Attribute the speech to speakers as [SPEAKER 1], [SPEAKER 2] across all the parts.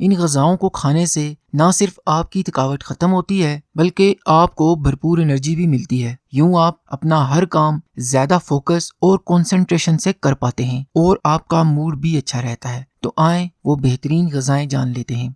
[SPEAKER 1] ان غذاؤں کو کھانے سے نہ صرف آپ کی تھکاوٹ ختم ہوتی ہے بلکہ آپ کو بھرپور انرجی بھی ملتی ہے۔ یوں آپ اپنا ہر کام زیادہ فوکس اور کنسنٹریشن سے کر پاتے ہیں اور آپ کا موڈ بھی اچھا رہتا ہے۔ تو آئیں وہ بہترین غذائیں جان لیتے ہیں۔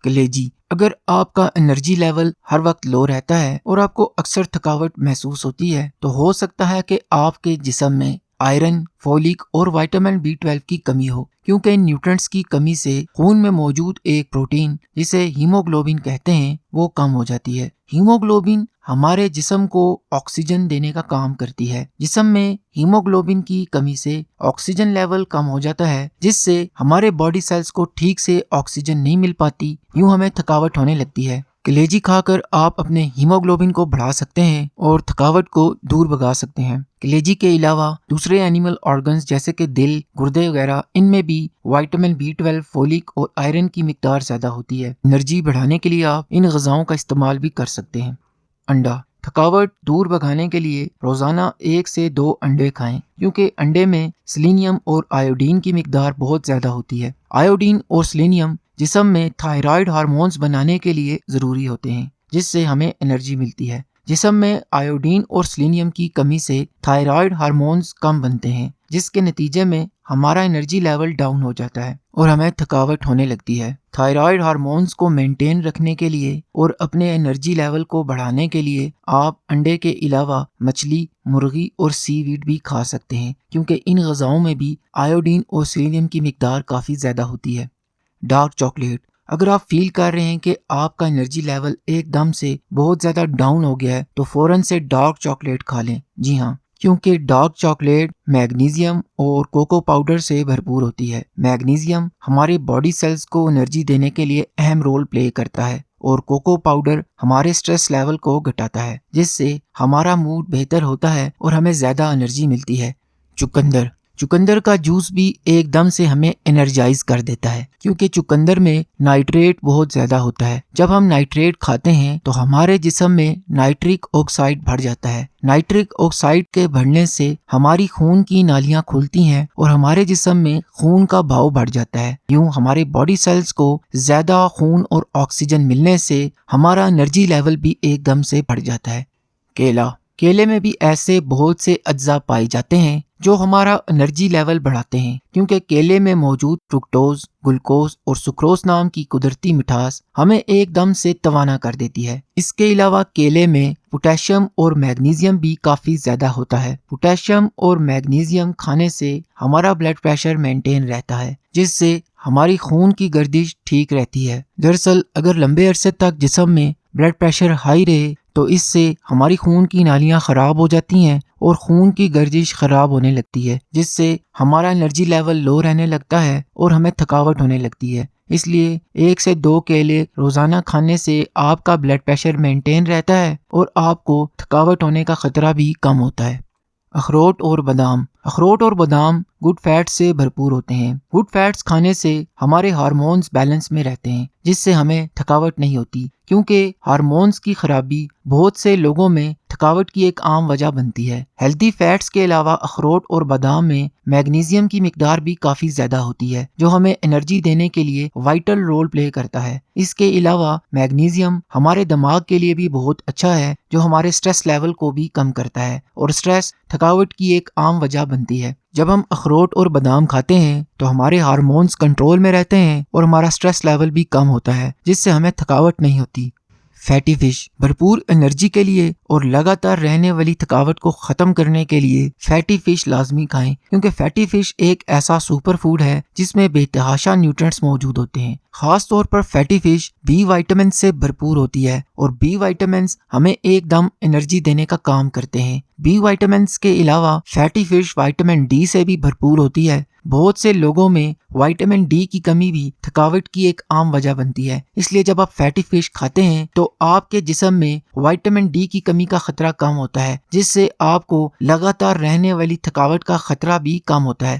[SPEAKER 1] کلیجی، اگر آپ کا انرجی لیول ہر وقت لو رہتا ہے اور آپ کو اکثر تھکاوٹ محسوس ہوتی ہے تو ہو سکتا ہے کہ آپ کے جسم میں آئرن، فولک اور وائٹامن B12 کی کمی ہو، کیونکہ ان نیوٹرنٹس کی کمی سے خون میں موجود ایک پروٹین جسے ہیموگلوبن کہتے ہیں وہ کم ہو جاتی ہے۔ ہیموگلوبن ہمارے جسم کو آکسیجن دینے کا کام کرتی ہے۔ جسم میں ہیموگلوبن کی کمی سے آکسیجن لیول کم ہو جاتا ہے، جس سے ہمارے باڈی سیلز کو ٹھیک سے آکسیجن نہیں مل پاتی، یوں ہمیں تھکاوٹ ہونے لگتی ہے۔ کلیجی کھا کر آپ اپنے ہیموگلوبن کو بڑھا سکتے ہیں اور تھکاوٹ کو دور بھگا سکتے ہیں۔ کلیجی کے علاوہ دوسرے اینیمل آرگنز جیسے کہ دل، گردے وغیرہ، ان میں بھی وائٹامن B12، فولک اور آئرن کی مقدار زیادہ ہوتی ہے۔ انرجی بڑھانے کے لیے آپ ان غذاؤں کا استعمال بھی کر سکتے ہیں۔ انڈا، تھکاوٹ دور بھگانے کے لیے روزانہ 1 سے 2 انڈے کھائیں، کیونکہ انڈے میں سیلینیم اور آیوڈین کی مقدار بہت زیادہ ہوتی ہے۔ آیوڈین اور سیلینیم جسم میں تھائرائیڈ ہارمونز بنانے کے لیے ضروری ہوتے ہیں، جس سے ہمیں انرجی ملتی ہے۔ جسم میں آیوڈین اور سیلینیم کی کمی سے تھائرائیڈ ہارمونز کم بنتے ہیں، جس کے نتیجے میں ہمارا انرجی لیول ڈاؤن ہو جاتا ہے اور ہمیں تھکاوٹ ہونے لگتی ہے۔ تھائرائیڈ ہارمونز کو مینٹین رکھنے کے لیے اور اپنے انرجی لیول کو بڑھانے کے لیے آپ انڈے کے علاوہ مچھلی، مرغی اور سی ویڈ بھی کھا سکتے ہیں، کیونکہ ان غذاؤں میں بھی آیوڈین اور سیلینیم کی مقدار کافی زیادہ ہوتی ہے۔ ڈارک چاکلیٹ، اگر آپ فیل کر رہے ہیں کہ آپ کا انرجی لیول ایک دم سے بہت زیادہ ڈاؤن ہو گیا ہے تو فوراً سے ڈارک چاکلیٹ کھا لیں۔ جی ہاں، کیونکہ ڈارک چاکلیٹ میگنیزیم اور کوکو پاؤڈر سے بھرپور ہوتی ہے۔ میگنیزیم ہمارے باڈی سیلز کو انرجی دینے کے لیے اہم رول پلے کرتا ہے اور کوکو پاؤڈر ہمارے سٹریس لیول کو گھٹاتا ہے، جس سے ہمارا موڈ بہتر ہوتا ہے اور ہمیں زیادہ انرجی ملتی ہے۔ چقندر کا جوس بھی ایک دم سے ہمیں انرجائز کر دیتا ہے، کیونکہ چقندر میں نائٹریٹ بہت زیادہ ہوتا ہے۔ جب ہم نائٹریٹ کھاتے ہیں تو ہمارے جسم میں نائٹرک آکسائڈ بڑھ جاتا ہے۔ نائٹرک آکسائڈ کے بڑھنے سے ہماری خون کی نالیاں کھلتی ہیں اور ہمارے جسم میں خون کا بہاؤ بڑھ جاتا ہے۔ یوں ہمارے باڈی سیلز کو زیادہ خون اور آکسیجن ملنے سے ہمارا انرجی لیول بھی ایک دم سے بڑھ جاتا ہے۔ کیلے میں بھی ایسے بہت سے اجزاء پائے جاتے ہیں جو ہمارا انرجی لیول بڑھاتے ہیں، کیونکہ کیلے میں موجود فرکٹوز، گلوکوز اور سکروز نام کی قدرتی مٹھاس ہمیں ایک دم سے توانا کر دیتی ہے۔ اس کے علاوہ کیلے میں پوٹاشیم اور میگنیزیم بھی کافی زیادہ ہوتا ہے۔ پوٹاشیم اور میگنیزیم کھانے سے ہمارا بلڈ پریشر مینٹین رہتا ہے، جس سے ہماری خون کی گردش ٹھیک رہتی ہے۔ دراصل اگر لمبے عرصے تک جسم میں بلڈ پریشر ہائی رہے تو اس سے ہماری خون کی نالیاں خراب ہو جاتی ہیں اور خون کی گردش خراب ہونے لگتی ہے، جس سے ہمارا انرجی لیول لو رہنے لگتا ہے اور ہمیں تھکاوٹ ہونے لگتی ہے۔ اس لیے 1 سے 2 کیلے روزانہ کھانے سے آپ کا بلڈ پریشر مینٹین رہتا ہے اور آپ کو تھکاوٹ ہونے کا خطرہ بھی کم ہوتا ہے۔ اخروٹ اور بادام گڈ فیٹس سے بھرپور ہوتے ہیں۔ گڈ فیٹس کھانے سے ہمارے ہارمونز بیلنس میں رہتے ہیں، جس سے ہمیں تھکاوٹ نہیں ہوتی، کیونکہ ہارمونز کی خرابی بہت سے لوگوں میں تھکاوٹ کی ایک عام وجہ بنتی ہے۔ ہیلتھی فیٹس کے علاوہ اخروٹ اور بادام میں میگنیزیم کی مقدار بھی کافی زیادہ ہوتی ہے، جو ہمیں انرجی دینے کے لیے وائٹل رول پلے کرتا ہے۔ اس کے علاوہ میگنیزیم ہمارے دماغ کے لیے بھی بہت اچھا ہے، جو ہمارے سٹریس لیول کو بھی کم کرتا ہے، اور سٹریس تھکاوٹ کی ایک عام وجہ بنتی ہے۔ جب ہم اخروٹ اور بادام کھاتے ہیں تو ہمارے ہارمونز کنٹرول میں رہتے ہیں اور ہمارا سٹریس لیول بھی کم ہوتا ہے، جس سے ہمیں تھکاوٹ نہیں ہوتی۔ فیٹی فش، بھرپور انرجی کے لیے اور لگاتار رہنے والی تھکاوٹ کو ختم کرنے کے لیے فیٹی فش لازمی کھائیں، کیونکہ فیٹی فش ایک ایسا سپر فوڈ ہے جس میں بے تحاشا نیوٹرینٹس موجود ہوتے ہیں۔ خاص طور پر فیٹی فش بی وائٹامن سے بھرپور ہوتی ہے، اور بی وائٹامنز ہمیں ایک دم انرجی دینے کا کام کرتے ہیں۔ بی وائٹامنز کے علاوہ فیٹی فش وائٹامن ڈی سے بھی بھرپور ہوتی ہے۔ بہت سے لوگوں میں وائٹامن ڈی کی کمی بھی تھکاوٹ کی ایک عام وجہ بنتی ہے، اس لیے جب آپ فیٹی فش کھاتے ہیں تو آپ کے جسم میں وائٹامن ڈی کی کمی کا خطرہ کم ہوتا ہے، جس سے آپ کو لگاتار رہنے والی تھکاوٹ کا خطرہ بھی کم ہوتا ہے۔